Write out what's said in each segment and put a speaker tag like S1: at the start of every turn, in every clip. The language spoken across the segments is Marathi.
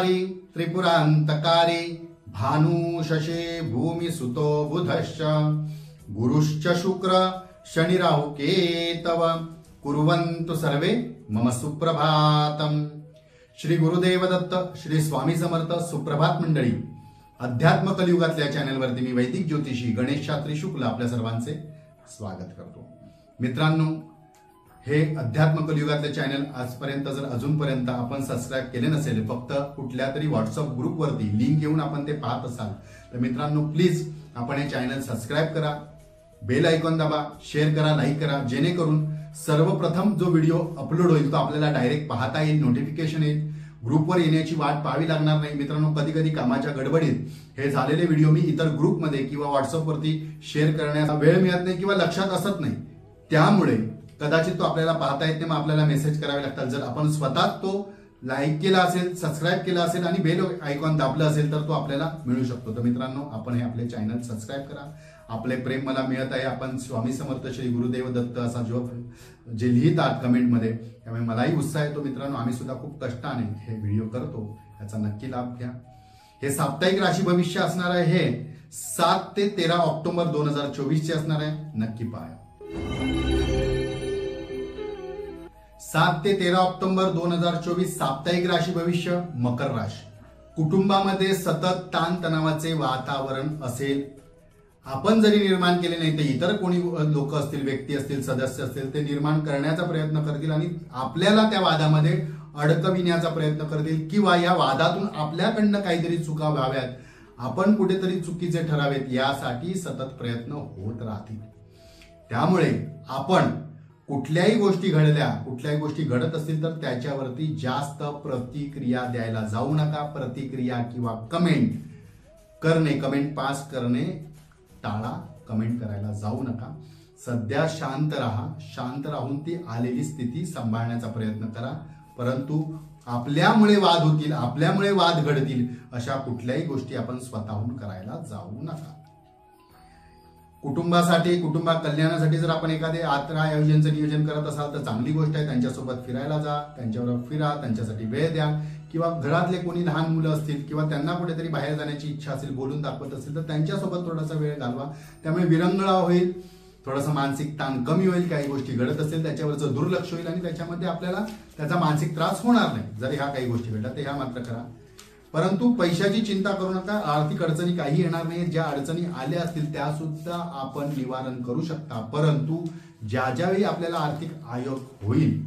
S1: त्रिपुरारी त्रिपुरांतकारी भानु शशे भूमि सुतो बुधश्च गुरुश्च शुक्र शनि राहु केतव कुर्वन्तु सर्वे मम सुप्रभातम। श्री गुरुदेव दत्त श्री स्वामी समर्थ। सुप्रभात मंडळी, अध्यात्म कलियुगातल्या चॅनलवरती मी वैदिक ज्योतिषी गणेश शास्त्री शुक्ल आपल्या सर्वांचे स्वागत करतो। मित्रांनो, हे अध्यात्म कलियुगातले चॅनल आजपर्यंत जर अजूनपर्यंत आपण सबस्क्राईब केले नसेल, फक्त कुठल्या तरी व्हॉट्सअप ग्रुपवरती लिंक घेऊन आपण ते पाहत असाल तर मित्रांनो प्लीज आपण हे चॅनल सबस्क्राईब करा, बेल आयकॉन दाबा, शेअर करा, लाईक करा, जेणेकरून सर्वप्रथम जो व्हिडिओ अपलोड होईल तो आपल्याला डायरेक्ट पाहता येईल, नोटिफिकेशन येईल, ग्रुपवर येण्याची वाट पाहावी लागणार नाही। मित्रांनो, कधी कधी कामाच्या गडबडीत हे झालेले व्हिडिओ मी इतर ग्रुपमध्ये किंवा व्हॉट्सअपवरती शेअर करण्याचा वेळ मिळत नाही किंवा लक्षात असत नाही, त्यामुळे कदाचित तो आपल्याला पाहता येत नाही, मग आपल्याला मेसेज करावे लागतात। जर आपण स्वतः तो लाईक केला असेल, सबस्क्राईब केला असेल आणि बेल आयकॉन दाबलं असेल तर तो आपल्याला मिळू शकतो। तर मित्रांनो, आपण हे आपले चॅनल सबस्क्राईब करा। आपले प्रेम मला मिळत आहे, आपण स्वामी समर्थ श्री गुरुदेव दत्त असा जे लिहितात कमेंटमध्ये, त्यामुळे मलाही उत्साह येतो। मित्रांनो, आम्ही सुद्धा खूप कष्टाने हे व्हिडिओ करतो, याचा नक्की लाभ घ्या। हे साप्ताहिक राशी भविष्य असणार आहे, हे 7 ते 13 ऑक्टोबर 2024 चे असणार आहे, नक्की पहा। 7 ते 13 ऑक्टोबर 2024 साप्ताहिक राशी भविष्य मकर राशी। कुटुंबामध्ये सतत ताणतणावाचे वातावरण असेल, आपण जरी निर्माण केले नाही तर इतर कोणी लोक असतील, व्यक्ती असतील, सदस्य असतील, ते निर्माण करण्याचा प्रयत्न करतील आणि आपल्याला त्या वादामध्ये अडकविण्याचा प्रयत्न करतील किंवा या वादातून आपल्याकडनं काहीतरी चुका व्हाव्यात, आपण कुठेतरी चुकीचे ठरावेत, यासाठी सतत प्रयत्न होत राहतील। त्यामुळे आपण कुठल्याही गोष्टी घडत असतील तर त्याच्यावरती जास्त प्रतिक्रिया द्यायला जाऊ नका। प्रतिक्रिया किंवा कमेंट पास करणे टाळा, कमेंट करायला जाऊ नका। सध्या शांत राहा, शांत राहून ती आलेली स्थिती सांभाळण्याचा प्रयत्न करा, परंतु आपल्यामुळे वाद होतील, आपल्यामुळे वाद घडतील अशा कुठल्याही गोष्टी आपण स्वतःहून करायला जाऊ नका। कुटुंबासाठी, कुटुंबा कल्याणासाठी जर आपण एखादे यात्रा आयोजनचं नियोजन करत असाल तर चांगली गोष्ट आहे। त्यांच्यासोबत फिरायला जा, त्यांच्याबरोबर फिरा, त्यांच्यासाठी वेळ द्या, किंवा घरातले कोणी लहान मुलं असतील किंवा त्यांना कुठेतरी बाहेर जाण्याची इच्छा असेल, बोलून दाखवत असेल तर त्यांच्यासोबत थोडासा वेळ घालवा, त्यामुळे विरंगुळा होईल, थोडासा मानसिक ताण कमी होईल, काही गोष्टी घडत असतील त्याच्यावरचं दुर्लक्ष होईल आणि त्याच्यामध्ये आपल्याला त्याचा मानसिक त्रास होणार नाही जर ह्या काही गोष्टी घडतात, तर ह्या मात्र करा। परंतु पैशाची चिंता करू नका, आर्थिक अडचणी काही येणार नाही, ज्या अडचणी आल्या असतील त्या सुद्धा आपण निवारण करू शकता, परंतु ज्यावेळी आपल्याला आर्थिक आयोग होईल,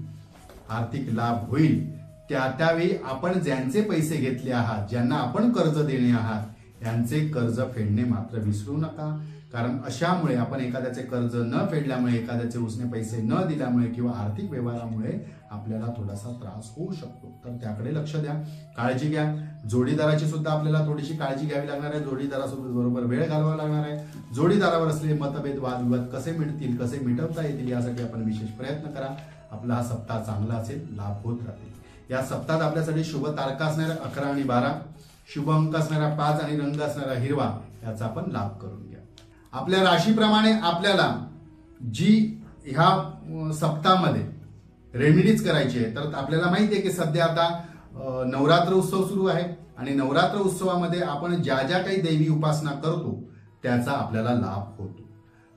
S1: आर्थिक लाभ होईल, त्यावेळी आपण ज्यांचे पैसे घेतले आहात, ज्यांना आपण कर्ज देणे आहात, यांचे कर्ज फेडणे मात्र विसरू नका। कारण अशामुळे आपण एखाद्याचे कर्ज न फेडल्यामुळे, एखाद्याचे उसने पैसे न दिल्यामुळे किंवा आर्थिक व्यवहारामुळे आपल्याला थोडासा त्रास होऊ शकतो, तर त्याकडे लक्ष द्या, काळजी घ्या। जोडीदाराची सुद्धा आपल्याला थोडीशी काळजी घ्यावी लागणार आहे, जोडीदारासोबत बरोबर वेळ घालवावा लागणार आहे। जोडीदारावर असलेले मतभेद, वादविवाद कसे मिटतील, कसे मिटवता येतील यासाठी आपण विशेष प्रयत्न करा। आपला हा सप्ताह चांगला असेल, लाभ होत राहतील। या सप्ताहात आपल्यासाठी शुभ तारखा असणाऱ्या 11 आणि 12, शुभ अंक असणाऱ्या 5 आणि रंग असणारा हिरवा, याचा आपण लाभ करून घ्या। आपल्या राशीप्रमाणे आपल्याला जी ह्या सप्ताहामध्ये रेमेडीज करायची आहे, तर आपल्याला माहिती आहे की सध्या आता नवरात्र उत्सव सुरू आहे आणि नवरात्र उत्सवामध्ये आपण ज्या ज्या काही देवी उपासना करतो त्याचा आपल्याला लाभ होतो।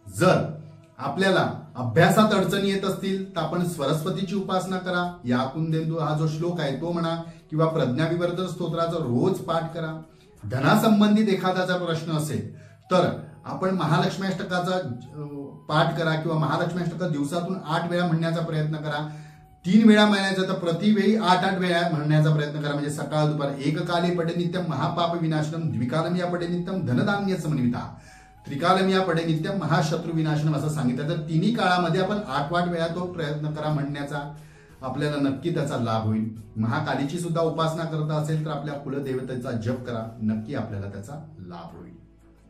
S1: जर आपल्याला अभ्यासात अडचणी येत असतील तर आपण सरस्वतीची उपासना करा, या कुंदेंदू हा जो श्लोक आहे तो म्हणा, किंवा प्रज्ञाविवर्धन स्तोत्राचा रोज पाठ करा। धनासंबंधित एखाद्याचा प्रश्न असेल तर आपण महालक्ष्मी अष्टकाचा पाठ करा, किंवा महालक्ष्मी अष्टक दिवसातून 8 वेळा म्हणण्याचा प्रयत्न करा। 3 वेळा म्हणायचं तर प्रतिवेळी 8 वेळा म्हणण्याचा प्रयत्न करा, म्हणजे सकाळ दुपार। एककाले पठे नित्यम महापाप विनाशनम, द्विकालमिया पठे नित्यम धनधान्य समन्विता, त्रिकालमिया पठे नित्यम महाशत्रू विनाशनम असं सांगितलं। तर तिन्ही काळामध्ये आपण 8 वेळा तो प्रयत्न करा म्हणण्याचा, आपल्याला नक्की त्याचा लाभ होईल। महाकालीची सुद्धा उपासना करत असेल तर आपल्या कुलदेवतेचा जप करा, नक्की आपल्याला त्याचा लाभ होईल।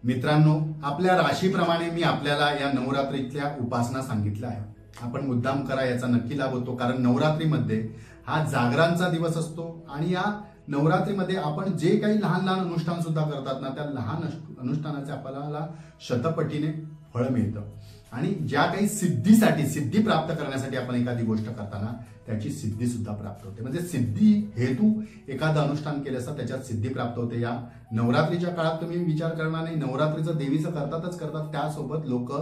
S1: मित्रांनो, आपल्या राशीप्रमाणे मी आपल्याला या नवरात्रीतल्या उपासना सांगितल्या आहे, आपण मुद्दाम करा, याचा नक्की लाभ होतो। कारण नवरात्रीमध्ये हा जागरांचा दिवस असतो आणि या नवरात्रीमध्ये आपण जे काही लहान लहान अनुष्ठान सुद्धा करतात ना, त्या लहान अनुष्ठानाचे आपल्याला शतपटीने फळ मिळतं। आणि ज्या काही सिद्धी प्राप्त करण्यासाठी आपण एखादी गोष्ट करताना त्याची सिद्धी सुद्धा प्राप्त होते. म्हणजे सिद्धी हेतू एखादं अनुष्ठान केलं असता त्याच्यात सिद्धी प्राप्त होते. या नवरात्रीच्या काळात तुम्ही विचार करणार नाही, नवरात्रीचं देवीचं करतात, त्यासोबत लोक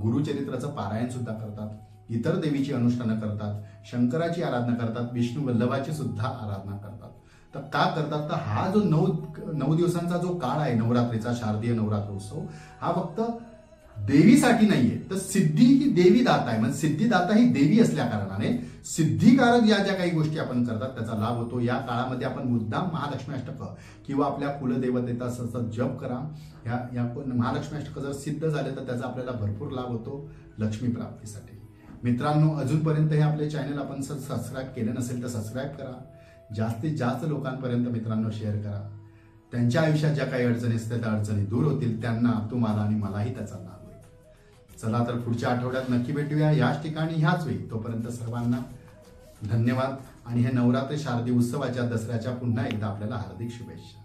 S1: गुरुचरित्राचं पारायण सुद्धा करतात, इतर देवीची अनुष्ठानं करतात, शंकराची आराधना करतात, विष्णू वल्लभाची सुद्धा आराधना करतात. तर का करतात? तर हा जो 9 दिवसांचा जो काळ आहे नवरात्रीचा, शारदीय नवरात्रोत्सव, हा फक्त देवीसाठी नाहीये, तर सिद्धी ही देवी दाता आहे. म्हणजे सिद्धिदाता ही देवी असल्या कारणाने सिद्धिकारक ज्या काही गोष्टी आपण करतात त्याचा लाभ होतो. या काळामध्ये आपण मुद्दाम महालक्ष्मी अष्टक किंवा आपल्या कुलदेवतेचा सतत जप करा. या महालक्ष्मी अष्टक जर सिद्ध झाले तर त्याचा आपल्याला भरपूर लाभ होतो लक्ष्मी प्राप्तीसाठी. मित्रांनो, अजूनपर्यंत हे आपले चॅनल आपण सबस्क्राईब केलं नसेल तर सबस्क्राईब करा. जास्तीत जास्त लोकांपर्यंत मित्रांनो शेअर करा. त्यांच्या आयुष्यात ज्या काही अडचणी असतील त्या अडचणी दूर होतील, त्यांना, तुम्हाला आणि मलाही त्याचा लाभ होईल. चला तर पुढच्या आठवड्यात नक्की भेटूया याच ठिकाणी ह्याच वेळी. तोपर्यंत सर्वांना धन्यवाद आणि हे नवरात्री शारदीय उत्सवाच्या दसऱ्याच्या पुन्हा एकदा आपल्याला हार्दिक शुभेच्छा.